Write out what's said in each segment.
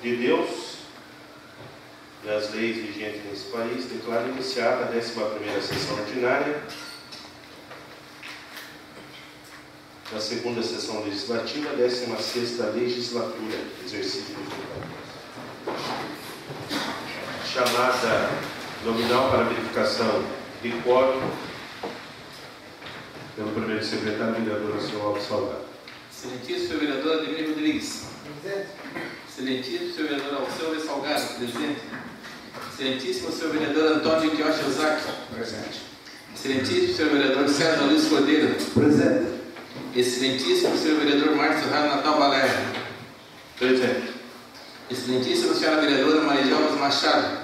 de Deus e as leis vigentes nesse país, declaro iniciada a 11ª sessão ordinária da 2ª sessão legislativa, 16ª legislatura, exercício de funções. Chamada nominal para verificação de quórum pelo primeiro secretário, vereador Sr. Alves Salgado. Excelentíssimo senhor vereador Ademir Rodrigues. Presente. Excelentíssimo senhor vereador Alceu Salgado. Presente. Excelentíssimo senhor vereador Antônio Quioche Ozaki. Presente. Excelentíssimo senhor vereador César Luiz Cordeiro. Presente. Excelentíssimo senhor vereador Márcio Raro Natal Valério. Presente. Excelentíssima senhora vereadora Maria Alves Machado.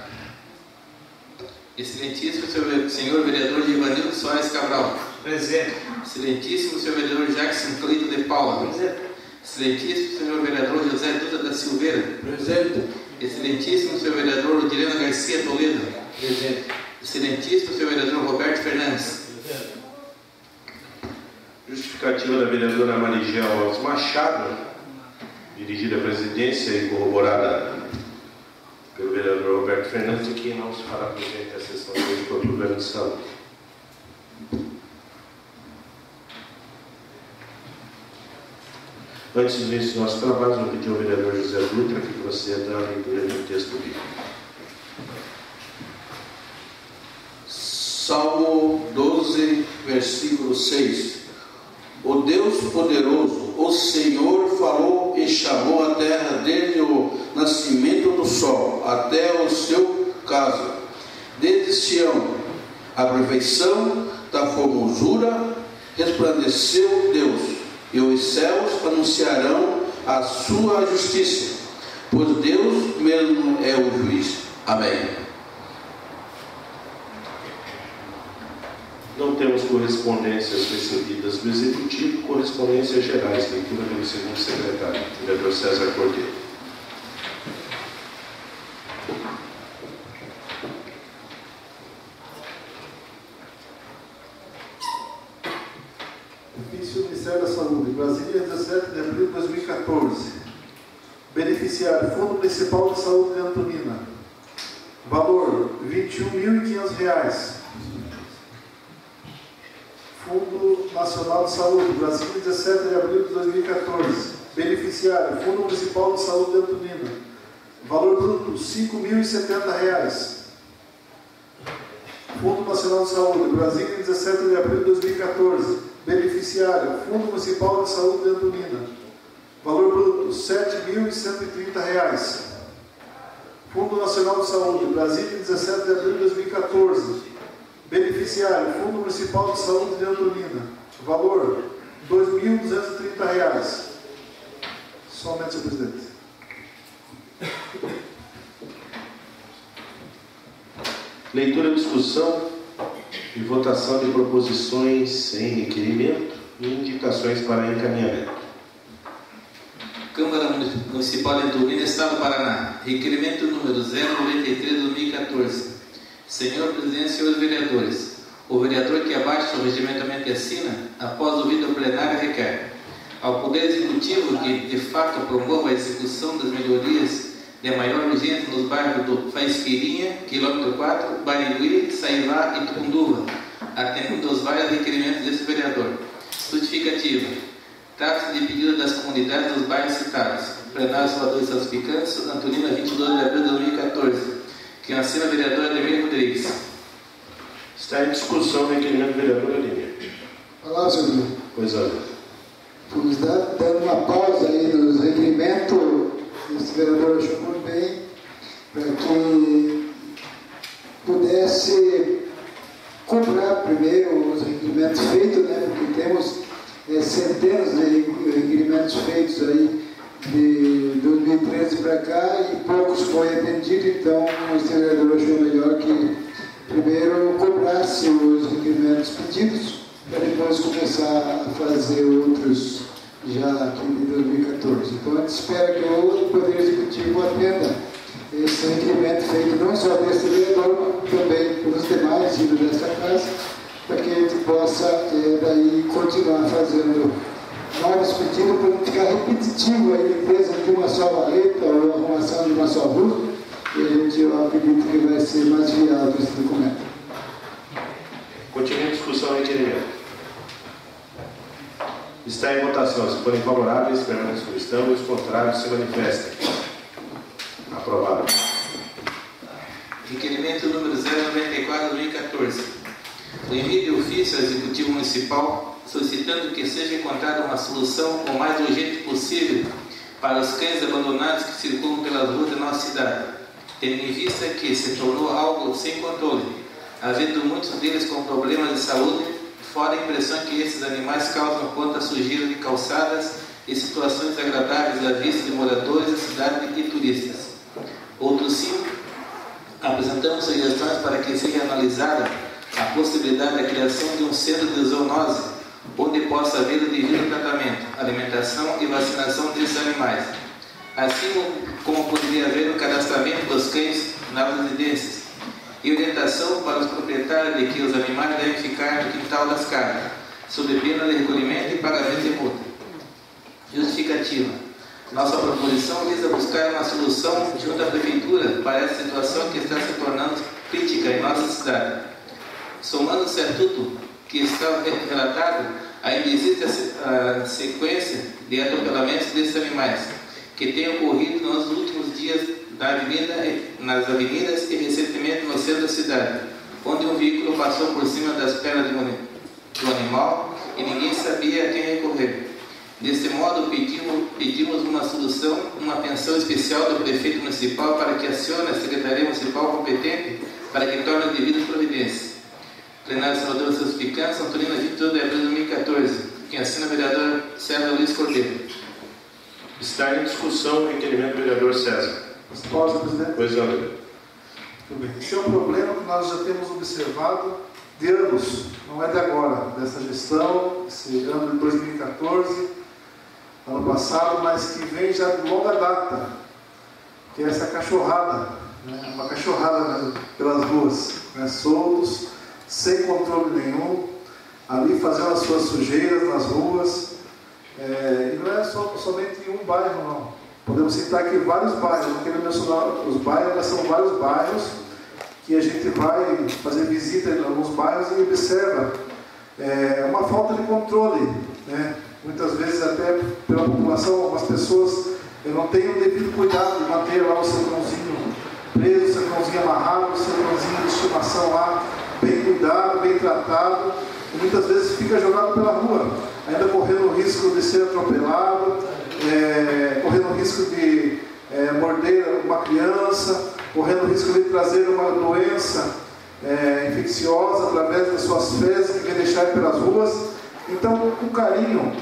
Excelentíssimo senhor vereador Givanildo Soares Cabral. Presente. Excelentíssimo senhor vereador Jackson Cleito de Paula. Presente. Excelentíssimo senhor vereador José Duda da Silveira. Presente. Excelentíssimo senhor vereador Odilena Garcia Toledo. Presente. Excelentíssimo senhor vereador Roberto Fernandes. Presente. Justificativa da vereadora Maria Alves Machado, dirigida à presidência e corroborada pelo vereador Roberto Fernandes, que não se fará presente à sessão de hoje por problema de saúde. Antes do início do nosso trabalho, vou pedir ao vereador José Dutra que proceda à leitura do texto bíblico. Salmo 12, versículo 6. O Deus poderoso, o Senhor falou e chamou a terra desde o nascimento do sol até o seu caso. Desde Sião, a perfeição da formosura, resplandeceu Deus, e os céus anunciarão a sua justiça, pois Deus mesmo é o juiz. Amém. Não temos correspondências recebidas do Executivo, correspondências gerais, leitura pelo segundo secretário, vereador César Cordeiro. Ofício do Ministério da Saúde, Brasília, 17 de abril de 2014. Beneficiário, Fundo Municipal de Saúde de Antonina. Valor, R$ 21.500. Fundo Nacional de Saúde, Brasília, 17 de abril de 2014. Beneficiário, Fundo Municipal de Saúde de Antonina. Valor bruto, R$ 5.070. Fundo Nacional de Saúde, Brasília, 17 de abril de 2014. Beneficiário, Fundo Municipal de Saúde de Antonina. Valor bruto, R$ 7.130. Fundo Nacional de Saúde, Brasília, 17 de abril de 2014. Beneficiário, Fundo Municipal de Saúde de Antonina. Valor, R$ 2.230. Somente, senhor presidente. Leitura, discussão e votação de proposições em requerimento e indicações para encaminhamento. Câmara Municipal de Antonina, Estado do Paraná. Requerimento número 093 de 2014. Senhor presidente, senhores vereadores, o vereador que abaixo regimentalmente assina, após o vídeo plenário, requer ao Poder Executivo que, de fato, promova a execução das melhorias de maior urgência nos bairros do Faisqueirinha, quilômetro 4, Barigui, Saivá e Tucunduva, atendendo aos vários requerimentos desse vereador. Justificativa. Trata-se de pedido das comunidades dos bairros citados. Plenário Salvador e Santos Picantes, Antonina, 22 de abril de 2014. Quem assina, vereador Ademir Rodrigues. Está em discussão o requerimento do vereador Ademir. Olá, senhor. Pois é. Vamos dando uma pausa aí nos requerimentos. Esse vereador achou muito bem para que pudesse cobrar primeiro os requerimentos feitos, né? Porque temos centenas de requerimentos feitos aí de 2013 para cá e poucos foi atendido, então o vereador achou melhor que primeiro cobrasse os requerimentos pedidos para depois começar a fazer outros já aqui de 2014. Então a gente espera que o Poder Executivo atenda esse requerimento feito não só desse vereador, mas também pelos demais filhos desta casa, para que a gente possa daí continuar fazendo novos pedidos para não ficar repetitivo a limpeza de uma só valeta ou a arrumação de uma só rua. E eu acredito que vai ser mais viável esse documento. Continua a discussão e requerimento. Está em votação. Se forem favoráveis, permaneçam como estão. Os contrários se manifestem. Aprovado. Requerimento número 094/2014. O envio de ofício ao Executivo Municipal solicitando que seja encontrada uma solução o mais urgente possível para os cães abandonados que circulam pelas ruas da nossa cidade, tendo em vista que se tornou algo sem controle, havendo muitos deles com problemas de saúde, fora a impressão que esses animais causam quanto à sujeira de calçadas e situações desagradáveis à vista de moradores da cidade e turistas. Outro sim, apresentamos sugestões para que seja analisada a possibilidade da criação de um centro de zoonose, onde possa haver o devido tratamento, alimentação e vacinação desses animais, assim como poderia haver o cadastramento dos cães nas residências, e orientação para os proprietários de que os animais devem ficar no quintal das casas, sob pena de recolhimento e pagamento de multa. Justificativa. Nossa proposição visa buscar uma solução junto à Prefeitura para essa situação que está se tornando crítica em nossa cidade. Somando-se a tudo que está relatado, ainda existe a sequência de atropelamentos desses animais, que tem ocorrido nos últimos dias nas avenidas e recentemente no centro da cidade, onde um veículo passou por cima das pernas do animal e ninguém sabia a quem recorrer. Deste modo, pedimos uma solução, uma atenção especial do prefeito municipal para que acione a Secretaria Municipal competente para que torne as devidas providências. Plenário Salvador Seus Picantes, São Turino, 22 de abril de 2014. Quem assina, o vereador César Luiz Cordeiro. Está em discussão o requerimento do vereador César. Posso, presidente? Pois não, vereador. Tudo bem. Esse é um problema que nós já temos observado de anos, não é de agora, dessa gestão, esse ano de 2014, ano passado, mas que vem já de longa data, que é essa cachorrada, né? Uma cachorrada pelas ruas, né? Soltos, sem controle nenhum, ali fazendo as suas sujeiras nas ruas, e não é somente em um bairro, não. Podemos citar aqui vários bairros, não quero mencionar os bairros, mas são vários bairros que a gente vai fazer visita em alguns bairros e observa uma falta de controle, né? Muitas vezes até pela população, algumas pessoas não têm o devido cuidado de manter lá o seu cãozinho preso, o seu cãozinho amarrado, o seu cãozinho de estimação lá, bem cuidado, bem tratado, e muitas vezes fica jogado pela rua, ainda correndo o risco de ser atropelado, correndo o risco de morder uma criança, correndo o risco de trazer uma doença infecciosa através das suas fezes que vem deixar pelas ruas. Então, com carinho,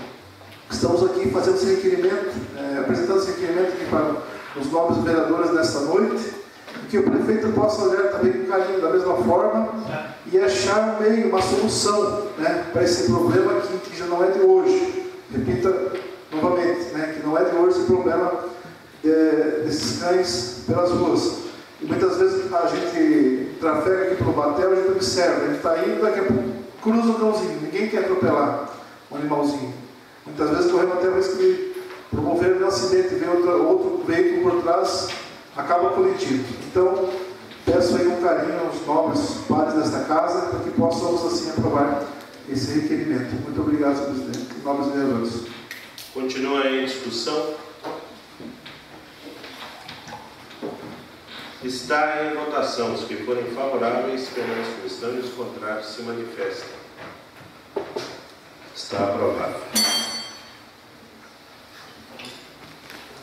estamos aqui fazendo esse requerimento, apresentando esse requerimento aqui para os nobres vereadores nesta noite, que o prefeito possa olhar também com carinho, da mesma forma, e achar um meio, uma solução, né, para esse problema que já não é de hoje. Repita novamente, né, que não é de hoje esse problema desses cães pelas ruas. E muitas vezes a gente trafega aqui pelo batel, a gente observa, a gente está indo, daqui a pouco cruza o cãozinho, ninguém quer atropelar um animalzinho. Muitas vezes corremos até o risco de promover um acidente, ver outro veículo por trás, acaba colidindo. Então, peço aí um carinho aos nobres pares desta casa, para que possamos assim aprovar esse requerimento. Muito obrigado, senhor presidente. Nobres vereadores. Continua aí a discussão. Está em votação. Os que forem favoráveis, permaneçam como estão, e os contrários se manifestem. Está aprovado.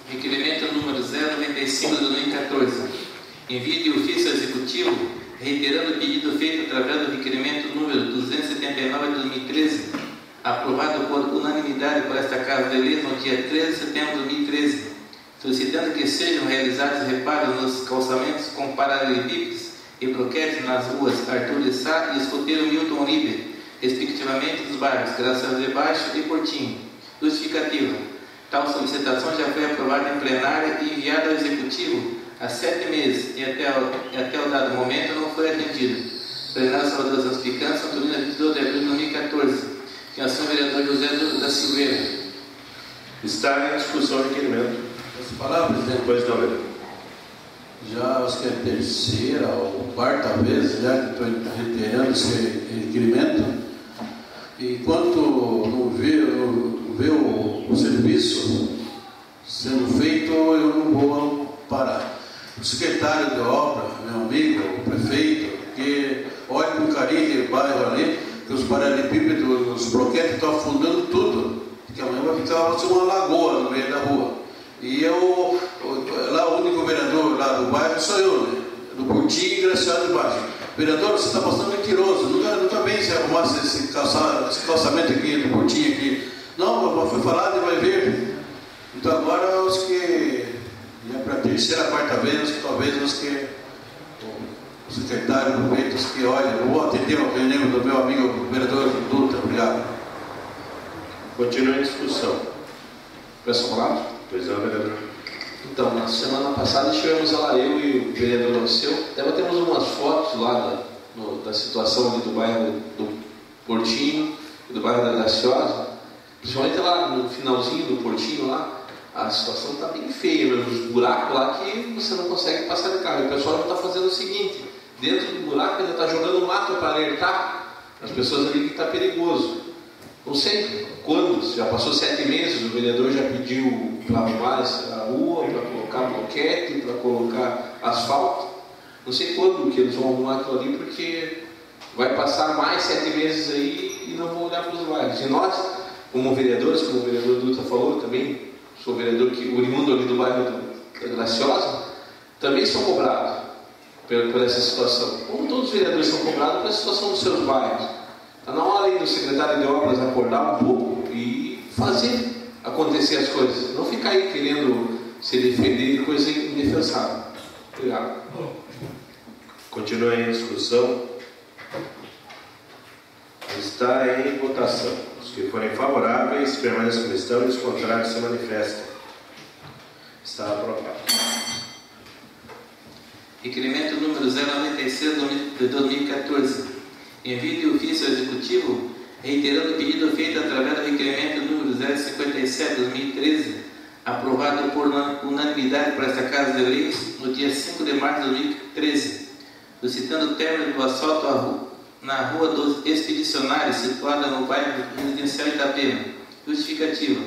Requerimento número 095 de 2014. Envio de ofício ao Executivo, reiterando o pedido feito através do requerimento número 279 de 2013, aprovado por unanimidade por esta Casa de Leis no dia 13 de setembro de 2013, solicitando que sejam realizados reparos nos calçamentos com paralelepípedos e bloquetes nas ruas Arthur de Sá e Escoteiro Milton Oliver, respectivamente dos bairros Graças de Baixo e Portinho. Justificativa. Tal solicitação já foi aprovada em plenária e enviada ao Executivo há 7 meses e até o dado momento não foi atendida. Plenário Salvador Seus Picantes, São Turino, 22 de abril de 2014. Quem assume o vereador José da Silveira. Está em discussão o requerimento. Posso falar, presidente? Pois não, vereador. Já acho que é a terceira ou quarta vez já que estou reiterando esse requerimento. Enquanto não vê o serviço sendo feito, eu não vou parar. O secretário de obra, meu amigo, o prefeito, que olha com carinho de bairro ali, que os paralelepípedos, os bloquetes estão afundando tudo, que amanhã vai ficar uma lagoa no meio da rua. E eu, lá o único vereador lá do bairro sou eu, né? Do Portinho e Graciado de Baixo. Vereador, você está bastante mentiroso, nunca bem se arrumasse esse calçamento aqui do Portinho aqui. Não, foi falado e vai ver. Então agora os que, já para a terceira, quarta vez, talvez os que, o secretário do prefeito, os que, olha, eu vou atender o reunião do meu amigo o vereador Dutra, obrigado. Continua em discussão. Peço a palavra? Pois não, vereador. Então, na semana passada estivemos lá, eu e o vereador Alceu, temos umas fotos lá da situação ali do bairro do Portinho e do bairro da Graciosa, principalmente lá no finalzinho do Portinho lá, a situação está bem feia, os buracos lá que você não consegue passar de carro. E o pessoal já está fazendo o seguinte, dentro do buraco ainda está jogando mato para alertar as pessoas ali que está perigoso. Não sei quando, já passou 7 meses, o vereador já pediu para arrumar a rua, para colocar bloquete, para colocar asfalto. Não sei quando que eles vão arrumar aquilo ali, porque vai passar mais 7 meses aí e não vão olhar para os bairros. E nós, como vereadores, como o vereador Dutra falou, também sou vereador oriundo ali do bairro da Graciosa, também sou cobrado por essa situação. Como todos os vereadores são cobrados pela situação dos seus bairros. Está na hora aí do secretário de obras acordar um pouco e fazer acontecer as coisas. Não ficar aí querendo se defender de coisa indefensável. Obrigado. Continua em discussão. Está em votação. Os que forem favoráveis permaneçam como estão e os contrários se manifestem. Está aprovado. Requerimento número 096 de 2014. Envio de ofício ao Executivo, reiterando o pedido feito através do requerimento número 057 de 2013, aprovado por unanimidade por esta Casa de Leis no dia 5 de março de 2013, solicitando o término do asfalto na Rua dos Expedicionários, situada no bairro residencial Itapema. Justificativa: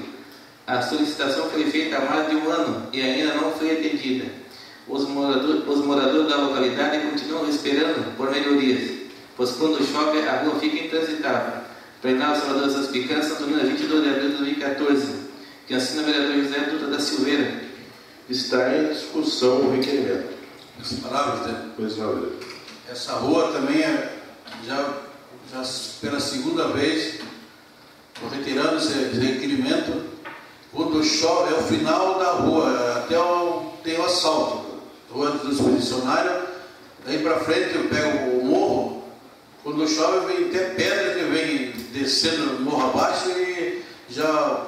a solicitação foi feita há mais de um ano e ainda não foi atendida. Os moradores da localidade continuam esperando por melhorias, pois quando chove a rua fica intransitável. Plenário Salvador das Picanças, Antônio, 22 de abril de 2014. Que assina o vereador José Dutra da Silveira. Está em discussão o requerimento. As palavras, né? Pois não, vereador. Essa rua também já pela segunda vez, estou retirando esse requerimento. Quando chove, é o final da rua, tem o asfalto. Rua do Expedicionário, daí para frente eu pego o morro. Quando chove, vem até pedra que vem descendo morro abaixo e já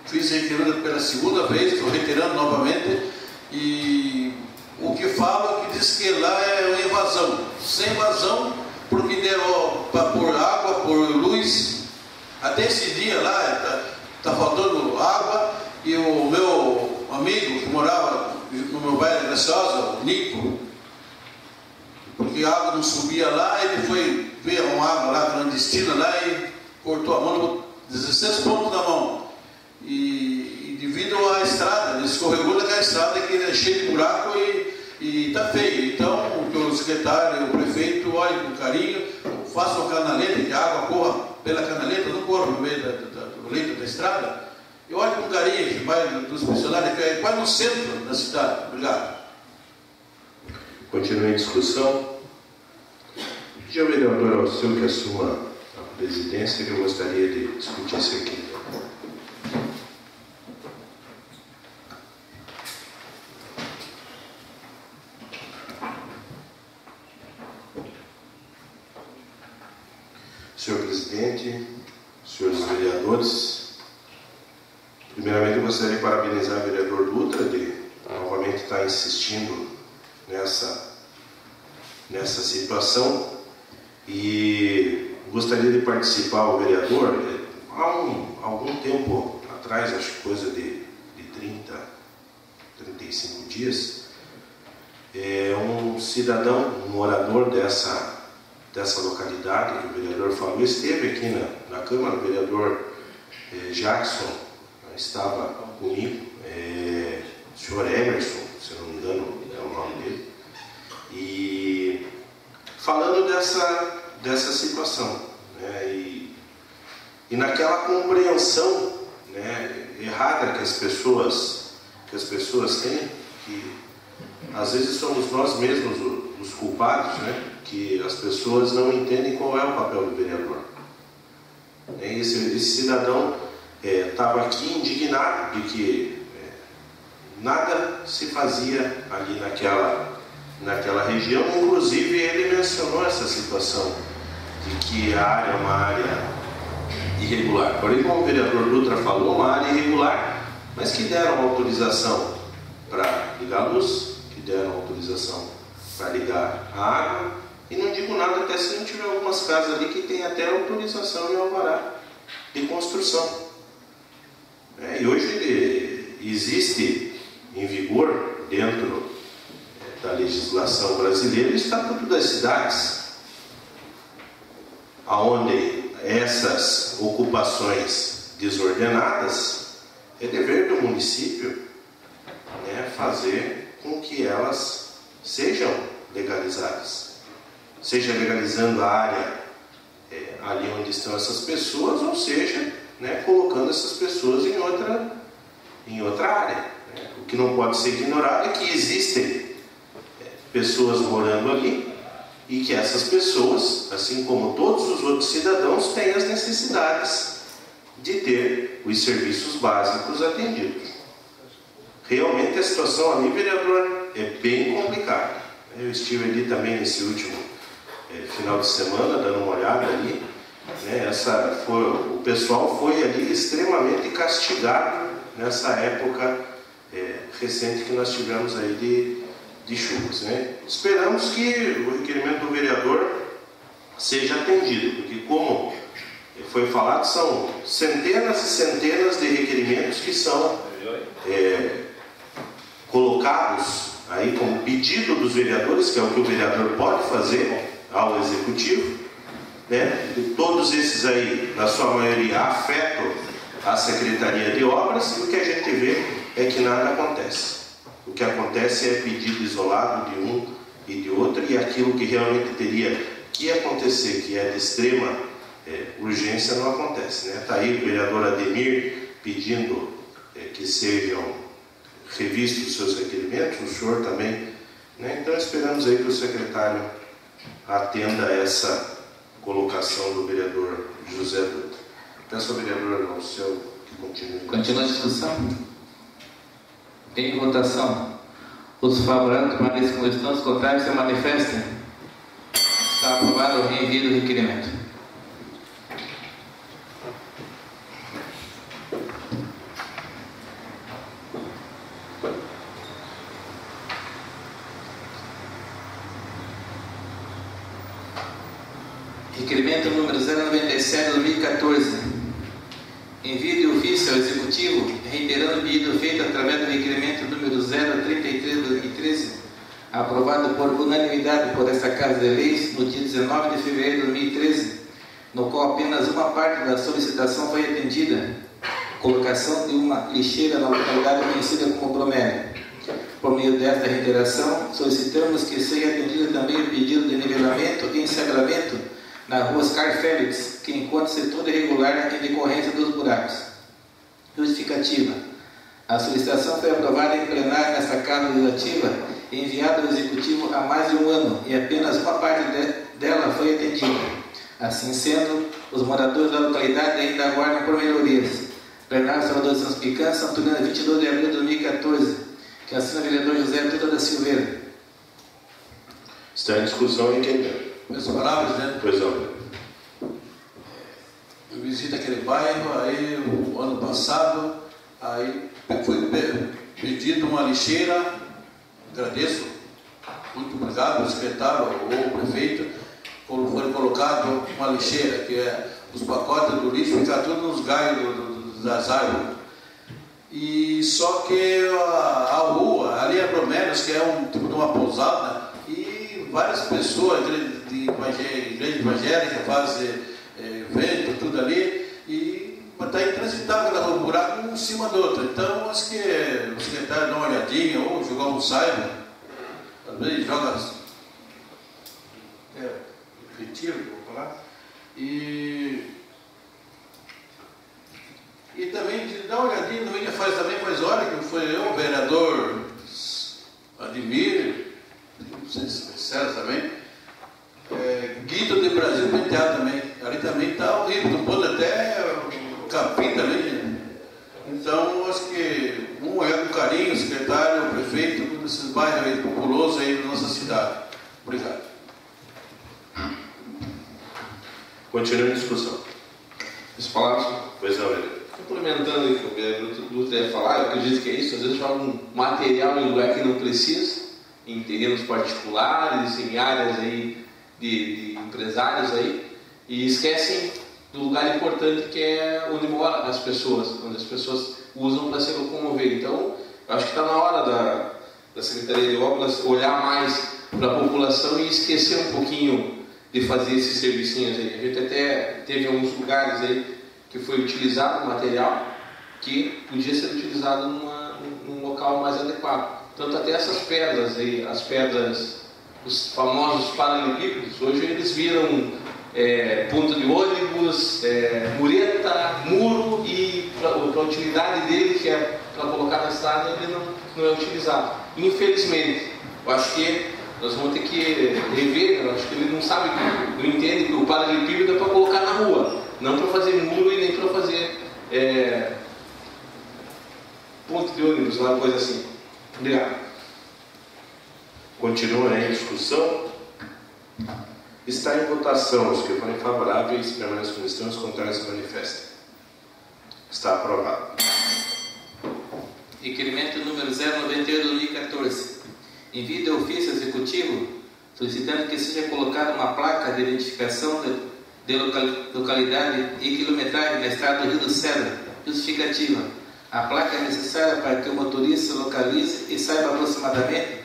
fiz requerimento pela segunda vez, estou retirando novamente. E o que fala que diz que lá é uma invasão, sem invasão, porque deu para pôr água, pôr luz. Até esse dia lá está faltando água e o meu amigo que morava no meu bairro da Graciosa, o Nico, porque a água não subia lá, ele foi ver uma água lá clandestina lá e cortou a mão, 16 pontos na mão. E devido à estrada, ele escorregou daquela estrada que é cheia de buraco e está feio. Então, o secretário, o prefeito, olhe com carinho, faça uma canaleta, que a água corra pela canaleta, não corra no meio do leito da estrada. E olhe com carinho, esse bairro dos funcionários, que é quase no centro da cidade. Obrigado. Continua em discussão. Pedir ao vereador Alceu que assuma a presidência, que eu gostaria de discutir isso aqui. Senhor presidente, senhores vereadores, primeiramente eu gostaria de parabenizar o vereador Dutra de novamente estar insistindo nessa situação, e gostaria de participar, o vereador, há algum tempo atrás, acho que coisa de 30, 35 dias, um cidadão, um morador dessa localidade que o vereador falou, esteve aqui na Câmara, o vereador Jackson estava comigo, o senhor Emerson, se não me engano é o nome dele, e falando dessa situação, né, e naquela compreensão, né, errada que as pessoas têm, que às vezes somos nós mesmos os culpados, né, que as pessoas não entendem qual é o papel do vereador. Esse cidadão estava aqui indignado de que nada se fazia ali naquela região, inclusive ele mencionou essa situação de que a área é uma área irregular. Porém, como o vereador Dutra falou, uma área irregular, mas que deram autorização para ligar a luz, que deram autorização para ligar a água, e não digo nada até se não tiver algumas casas ali que tem até autorização e alvará de construção. E hoje existe em vigor, dentro da legislação brasileira, o Estatuto das Cidades, onde essas ocupações desordenadas é dever do município, né, fazer com que elas sejam legalizadas, seja legalizando a área ali onde estão essas pessoas, ou seja, né, colocando essas pessoas em outra área. Né? O que não pode ser ignorado é que existem pessoas morando ali e que essas pessoas, assim como todos os outros cidadãos, têm as necessidades de ter os serviços básicos atendidos. Realmente a situação ali, vereador, é bem complicada. Eu estive ali também nesse último final de semana, dando uma olhada ali, né? O pessoal foi ali extremamente castigado nessa época recente que nós tivemos aí de chuvas, né? Esperamos que o requerimento do vereador seja atendido, porque, como foi falado, são centenas e centenas de requerimentos que são colocados aí como pedido dos vereadores, que é o que o vereador pode fazer ao executivo, né? E todos esses aí, na sua maioria, afetam a Secretaria de Obras, e o que a gente vê é que nada acontece. O que acontece é pedido isolado de um e de outro, e aquilo que realmente teria que acontecer, que é de extrema urgência, não acontece. Está aí o vereador Ademir pedindo que sejam revistos os seus requerimentos, o senhor também. Né? Então esperamos aí que o secretário atenda a essa colocação do vereador José Dutra. Peço ao vereador Alceu que continue. Continua a discussão. Em votação. Os favoráveis permaneçam como estão, os contrários se manifestem. Está aprovado o reenvio do requerimento. Requerimento número 097/2014. Envio de ofício ao Executivo, reiterando o pedido feito através do requerimento número 033/2013, aprovado por unanimidade por esta Casa de Leis no dia 19 de fevereiro de 2013, no qual apenas uma parte da solicitação foi atendida: colocação de uma lixeira na localidade conhecida como Bromélia. Por meio desta reiteração, solicitamos que seja atendido também o pedido de nivelamento e ensagramento na rua Oscar Félix, que encontra-se toda irregular em decorrência dos buracos. Justificativa: a solicitação foi aprovada em plenário nesta Casa Legislativa e enviada ao Executivo há mais de um ano, e apenas uma parte dela foi atendida. Assim sendo, os moradores da localidade ainda aguardam por melhorias. Plenário Salvador de São Picã, Santo Leandro, 22 de abril de 2014, que assina o vereador José Dutra da Silveira. Está em discussão e quem deu? Minhas palavras, né? Pois não. Eu visito aquele bairro, aí o ano passado, aí foi pedido uma lixeira, agradeço, muito obrigado ao secretário ou ao prefeito, foi colocado uma lixeira, que é os pacotes do lixo, ficar tudo nos galhos das árvores. E só que a rua, ali é Bromélios, que é um tipo de uma pousada, e várias pessoas, igreja evangélica, fazem evento, tudo ali, e está intransitável na rua, um buraco um em cima do outro. Então, acho que o secretário dá uma olhadinha, ou jogar um saiba, às vezes joga retiro, vou falar, e também dá uma olhadinha, também faz hora que foi eu, o vereador Admir, não sei se é César também, Guido de Brasil Penteado também, ali também está horrível, do ponto até o capim também. Então, acho que vamos olhar com carinho, o secretário, o prefeito, desses bairros aí populosos aí da nossa cidade. Obrigado. Continua a discussão. As palavras. Pois não, vereador. Complementando o que o vereador Dutra ia falar, eu acredito que é isso. Às vezes joga um material em lugar que não precisa, em terrenos particulares, em áreas aí de empresários aí, e esquecem do lugar importante que é onde moram as pessoas, onde as pessoas usam para se locomover. Então, eu acho que está na hora da Secretaria de Obras olhar mais para a população e esquecer um pouquinho de fazer esses servicinhos aí. A gente até teve alguns lugares aí que foi utilizado material que podia ser utilizado num local mais adequado. Tanto até essas pedras aí, as pedras, os famosos paralelepípedos, hoje eles viram ponto de ônibus, mureta, muro, e para a utilidade dele, que é para colocar na estrada, ele não é utilizado. Infelizmente, eu acho que nós vamos ter que rever, eu acho que ele não sabe, não entende que o paralelepípedo é para colocar na rua, não para fazer muro e nem para fazer ponto de ônibus, uma coisa assim. Obrigado. Continua em discussão. Está em votação. Os que forem favoráveis permaneçam como estão, os contrários se manifestem. Está aprovado. Requerimento número 098 de 2014. Envio de ofício executivo solicitando que seja colocada uma placa de identificação de localidade e quilometragem na estrada do Rio do Cedro. Justificativa. A placa é necessária para que o motorista se localize e saiba aproximadamente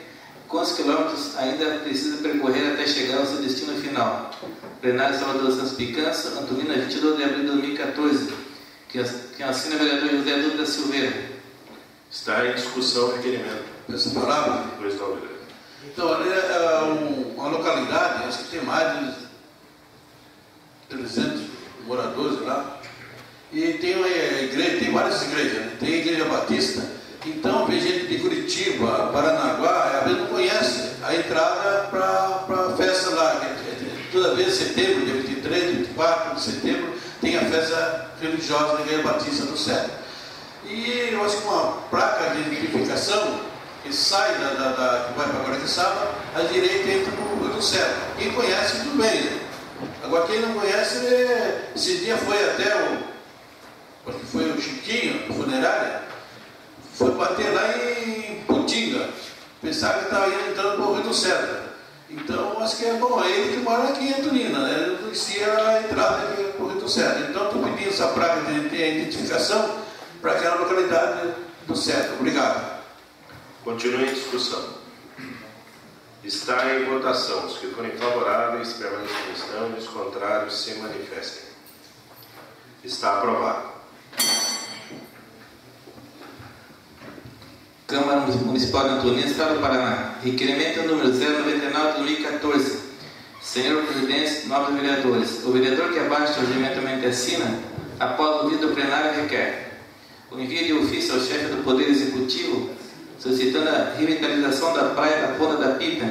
quantos quilômetros ainda precisa percorrer até chegar ao seu destino final. Plenário Salvador Santos Picança, Antonina, 22 de abril de 2014. Que assina o vereador José Dutra da Silveira. Está em discussão o requerimento. Essa palavra? Pois não, vereador. Então, ali é uma localidade, acho que tem mais de 300 moradores lá. E tem uma igreja, tem várias igrejas, né? Tem a Igreja Batista. Então, tem gente de Curitiba, Paranaguá, às vezes não conhece a entrada para a festa lá. Toda vez em setembro, dia 23, 24 de setembro, tem a festa religiosa da Igreja Batista do Cedro. E eu acho que uma placa de identificação que sai que vai para Guaraqueçaba, à direita entra no Rio do Cedro. Quem conhece, tudo bem, né? Agora, quem não conhece, esse dia foi até acho que foi o Chiquinho, funerária, foi bater lá em Putinga, pensava que estava entrando para o Rio do Cedro. Então, acho que é bom, ele que mora aqui em Antonina, né? Ele não conhecia a entrada aqui para o Rio do Cedro. Então, estou pedindo essa placa de identificação para aquela localidade do Cedro. Obrigado. Continua em discussão. Está em votação. Os que forem favoráveis permaneçam como estão, e os contrários se manifestem. Está aprovado. Câmara Municipal de Antonina, Estado do Paraná. Requerimento número 099 de 2014. Senhor Presidente, nobres vereadores. O vereador que abaixo do regimento assina, após o vídeo plenário, requer o envio de ofício ao chefe do Poder Executivo, solicitando a revitalização da praia da Ponta da Pipa,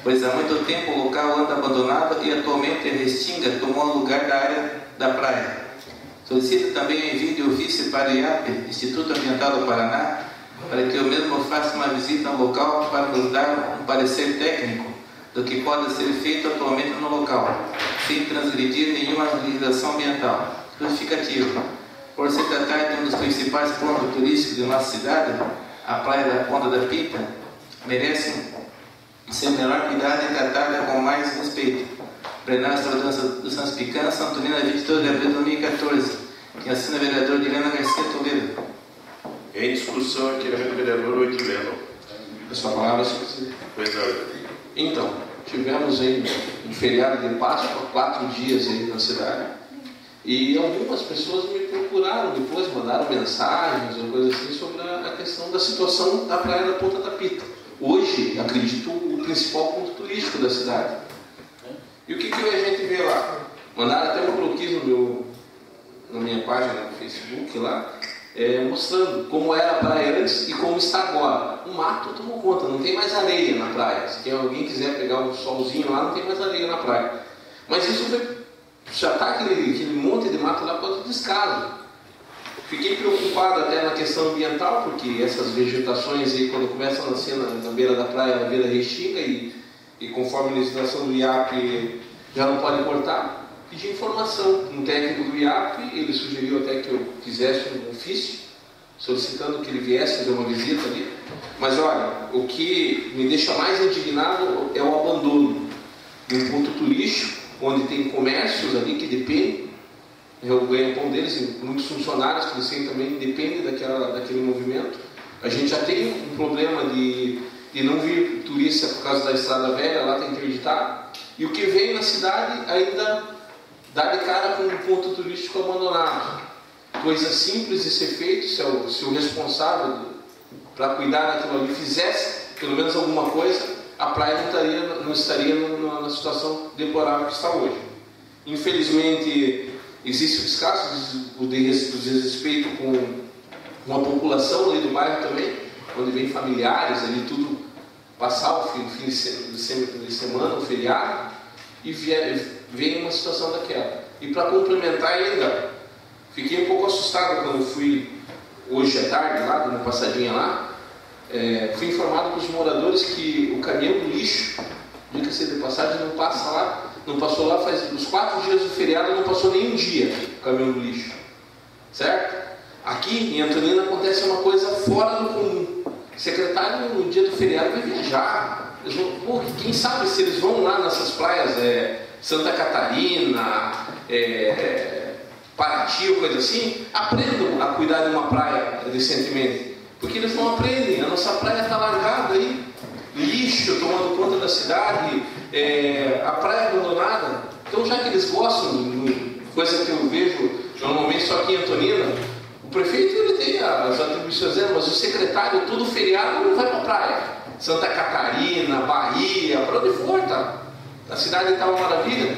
pois há muito tempo o local anda abandonado e atualmente a restinga tomou o lugar da área da praia. Solicito também o envio de ofício para o IAP, Instituto Ambiental do Paraná, para que eu mesmo faça uma visita ao local para nos dar um parecer técnico do que pode ser feito atualmente no local, sem transgredir nenhuma legislação ambiental. Justificativa. Por se tratar de um dos principais pontos turísticos de nossa cidade, a praia da Ponta da Pipa merece ser menor cuidado e tratada com mais respeito. Plenário do Santos Picança, Antonina, 22 de abril de 2014. Que assina o vereador Dilena Garcia Toledo. Em Em discussão, requerimento do vereador Odileno. A sua palavra, senhor presidente. Pois não. Então, tivemos aí um feriado de Páscoa, 4 dias aí na cidade, e algumas pessoas me procuraram depois, mandaram mensagens ou coisas assim sobre a questão da situação da praia da Ponta da Pita. Hoje, acredito, o principal ponto turístico da cidade. E o que a gente vê lá? Mandaram até um croquis na minha página no Facebook lá, mostrando como era a praia antes e como está agora. O mato tomou conta, não tem mais areia na praia. Se alguém quiser pegar um solzinho lá, não tem mais areia na praia. Mas isso já está aquele monte de mato lá para o descaso. Fiquei preocupado até na questão ambiental, porque essas vegetações aí, quando começam a nascer na beira da praia, na beira restinga, e conforme a legislação do IAP já não pode cortar. Pedi informação um técnico do IAP, ele sugeriu até que eu fizesse um ofício, solicitando que ele viesse fazer uma visita ali. Mas olha, o que me deixa mais indignado é o abandono de um ponto turístico, onde tem comércios ali que dependem, o ganha-pão deles, e muitos funcionários que eles têm também dependem daquele movimento. A gente já tem um problema de não vir turista por causa da estrada velha, lá está interditado, e o que vem na cidade ainda dá de cara com um ponto turístico abandonado. Coisa simples de ser feito, se o responsável para cuidar daquilo ali fizesse pelo menos alguma coisa, a praia não estaria na situação deplorável que está hoje. Infelizmente, existe os casos do desrespeito com a população ali do bairro também, onde vem familiares ali, tudo passar o fim de semana, o feriado, e vem uma situação daquela. E para complementar ainda, fiquei um pouco assustado quando fui hoje à tarde lá, dando uma passadinha lá, fui informado pelos moradores que o caminhão do lixo, diga-se de passagem, não passa lá, não passou lá faz os 4 dias do feriado, não passou nem um dia o caminhão do lixo, certo? Aqui em Antonina acontece uma coisa fora do comum. O secretário no dia do feriado vai viajar. Quem sabe se eles vão lá nessas praias, Santa Catarina, Paraty ou coisa assim, aprendam a cuidar de uma praia decentemente. Porque eles não aprendem, a nossa praia está largada aí, lixo tomando conta da cidade, a praia abandonada. Então, já que eles gostam, coisa que eu vejo normalmente só aqui em Antonina, o prefeito ele tem as atribuições dele, mas o secretário todo feriado não vai para a praia. Santa Catarina, Bahia, para onde for, tá? A cidade está uma maravilha.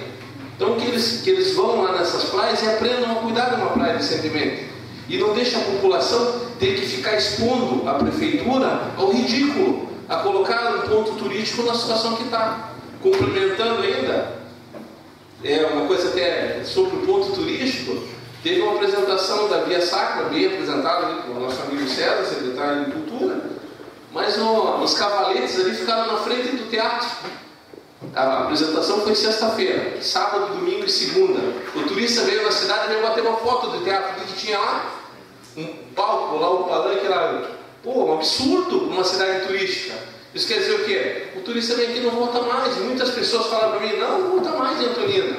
Então que eles vão lá nessas praias e aprendam a cuidar de uma praia decentemente. E não deixem a população ter que ficar expondo a prefeitura ao ridículo, a colocar um ponto turístico na situação que está. Complementando ainda, uma coisa até sobre o ponto turístico, teve uma apresentação da Via Sacra, bem apresentada ali pelo nosso amigo César, secretário de Cultura, mas os cavaletes ali ficaram na frente do teatro. A apresentação foi sexta-feira, sábado, domingo e segunda. O turista veio na cidade e veio bater uma foto do teatro que tinha lá. Um palco, lá um palanque lá. Um absurdo numa cidade turística. Isso quer dizer o quê? O turista vem aqui e não volta mais. Muitas pessoas falaram para mim, não volta mais em Antonina.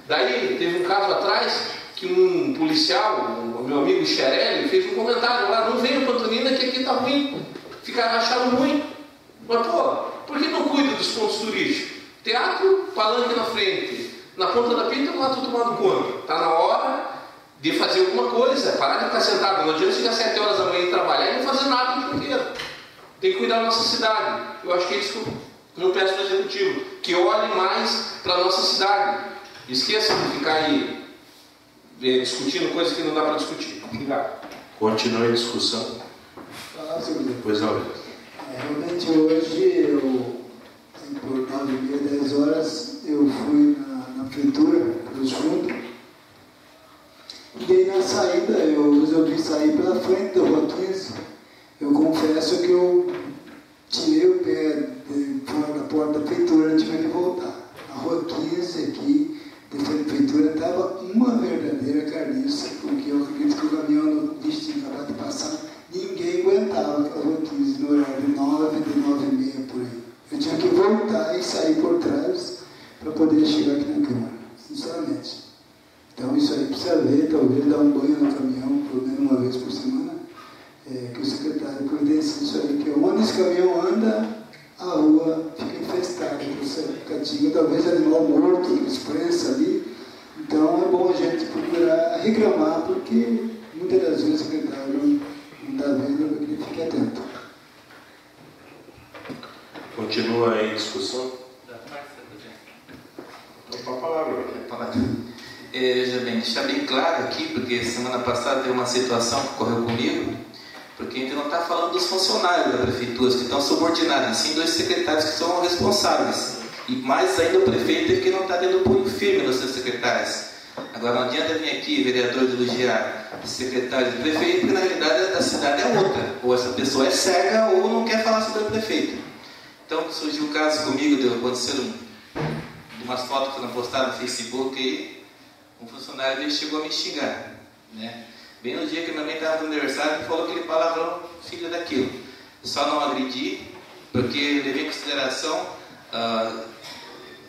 Daí, teve um caso atrás que um policial, o meu amigo Xerelli, fez um comentário lá, não venham para Antonina que aqui está ruim. Acharam ruim. Mas, por que não cuida dos pontos turísticos? Teatro, palanque na frente. Na Ponta da Pita, lá tudo tomado conta. Está na hora de fazer alguma coisa. Parar de ficar sentado. Não adianta chegar às 7 horas da manhã e trabalhar e não fazer nada o dia inteiro. Tem que cuidar da nossa cidade. Eu acho que é isso que eu peço para o Executivo. Que olhe mais para a nossa cidade. Esqueça de ficar aí discutindo coisas que não dá para discutir. Obrigado. Continue a discussão. Pois não. Realmente hoje, por 9h30, 10 horas, eu fui na prefeitura, pelos fundos, e daí na saída eu resolvi sair pela frente da Rua 15. Eu confesso que eu tirei o pé fora da porta da prefeitura antes de voltar. A Rua 15 aqui, da prefeitura, estava uma verdadeira carniça, porque eu acredito que o caminhão do lixo tinha acabado de passar. Ninguém aguentava aquela Rua 15 no horário de 9, de 9h30 por aí. Eu tinha que voltar e sair por trás para poder chegar aqui na Câmara, sinceramente. Então isso aí precisa ver, talvez dar um banho no caminhão, pelo menos uma vez por semana, que o secretário providencie isso aí, que onde esse caminhão anda, a rua fica infestada com essa catinga, talvez animal morto, eles prensam ali. Então é bom a gente procurar reclamar, porque muitas das vezes o secretário não está vendo, que ele fique atento. Continua aí a discussão? Então, para a palavra. Veja bem, deixar bem claro aqui, porque semana passada teve uma situação que ocorreu comigo, porque a gente não está falando dos funcionários da prefeitura que estão subordinados, sim dos secretários que são responsáveis. E mais ainda o prefeito que não está tendo punho firme nos seus secretários. Agora não adianta vir aqui, vereador, de elogiar secretário de prefeito, porque na realidade a cidade é outra. Ou essa pessoa é cega ou não quer falar sobre o prefeito. Então surgiu um caso comigo, aconteceram umas fotos que foram postadas no Facebook e um funcionário dele chegou a me xingar, né? Bem no dia que minha mãe estava no aniversário, ele falou aquele palavrão, filho daquilo. Eu só não agredi, porque levei em consideração a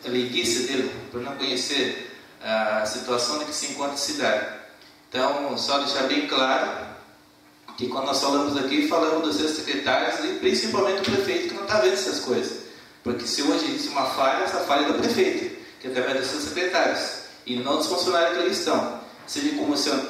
leiguice dele, por não conhecer a situação em que se encontra a cidade. Então, só deixar bem claro que quando nós falamos aqui, falamos dos seus secretários e principalmente do prefeito que não está vendo essas coisas. Porque se hoje existe uma falha, essa falha é do prefeito, que é através dos seus secretários, e não dos funcionários que ali estão, sejam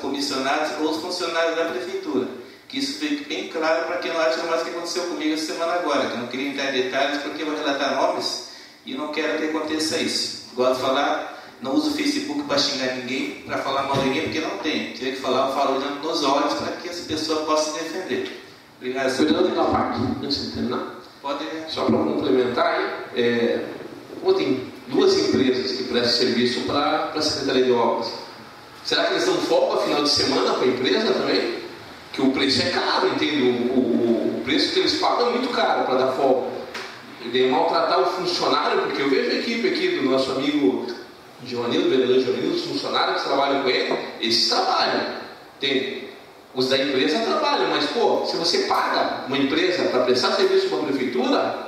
comissionados ou os funcionários da prefeitura. Que isso fique bem claro para quem não acha mais o que aconteceu comigo essa semana agora, que eu não queria entrar em detalhes porque eu vou relatar nomes e não quero que aconteça isso. Gosto de falar, não uso o Facebook para xingar ninguém, para falar mal de ninguém, porque não tem. Tiver que falar, eu falo olhando nos olhos para que essa pessoa possa se defender. Obrigado, senhor. Cuidando da parte, antes de terminar. Pode. Só para complementar, tem duas empresas que prestam serviço para a Secretaria de Obras. Será que eles dão folga final de semana para a empresa também? Que o preço é caro, entende? O preço que eles pagam é muito caro para dar folga. E maltratar o funcionário, porque eu vejo a equipe aqui do nosso amigo Joanildo, vereador Joanildo, os funcionários que trabalham com ele, esses trabalham. Entende? Os da empresa trabalham, mas pô, se você paga uma empresa para prestar serviço para a prefeitura,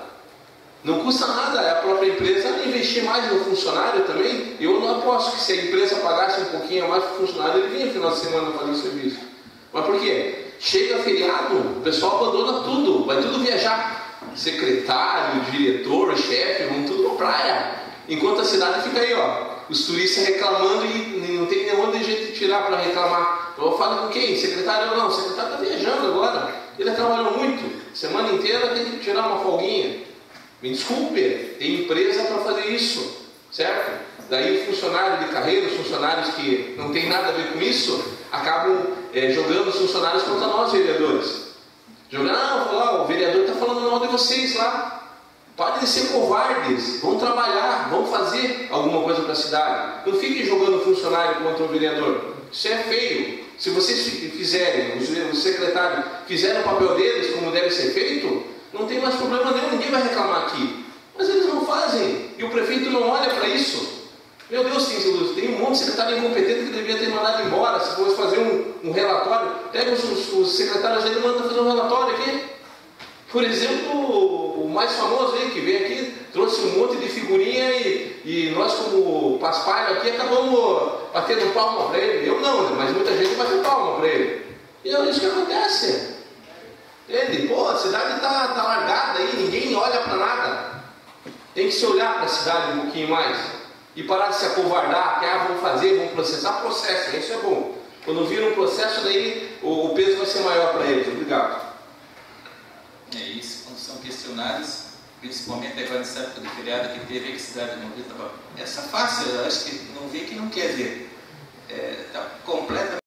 não custa nada, é a própria empresa investir mais no funcionário também. Eu não aposto que se a empresa pagasse um pouquinho a mais para o funcionário, ele vinha no final de semana fazer o serviço. Mas por quê? Chega feriado, o pessoal abandona tudo, vai tudo viajar. Secretário, diretor, chefe, vão tudo para praia. Enquanto a cidade fica aí, ó, os turistas reclamando e não tem nenhum jeito de tirar para reclamar. Eu vou falar com quem? Secretário ou não? O secretário está viajando agora. Ele trabalhou muito, semana inteira tem que tirar uma folguinha. Me desculpe, tem empresa para fazer isso, certo? Daí o funcionário de carreira, os funcionários que não tem nada a ver com isso, acabam jogando os funcionários contra nós, vereadores. Jogando, o vereador está falando mal de vocês lá. Parem de ser covardes, vão trabalhar, vão fazer alguma coisa para a cidade. Não fiquem jogando funcionário contra o vereador. Isso é feio. Se vocês fizerem, os secretários fizerem o papel deles como deve ser feito, não tem mais problema nenhum, ninguém vai reclamar aqui. Mas eles não fazem, e o prefeito não olha para isso. Meu Deus, tem um monte de secretário incompetente que devia ter mandado embora. Se fosse fazer um relatório, pega os secretários dele e manda fazer um relatório aqui. Por exemplo, o mais famoso aí que veio aqui, trouxe um monte de figurinha e nós como paspalho aqui acabamos batendo palma para ele. Eu não, mas muita gente bateu palma para ele. E é isso que acontece. Entende? Pô, a cidade está largada aí, ninguém olha para nada. Tem que se olhar para a cidade um pouquinho mais. E parar de se acovardar, que vão fazer, vão processar, processo, isso é bom. Quando vira um processo, daí o peso vai ser maior para eles. Obrigado. É isso, quando são questionados, principalmente agora nessa época de feriado que teve, que a cidade não viu, essa fácil, eu acho que não vê que não quer ver. Está completamente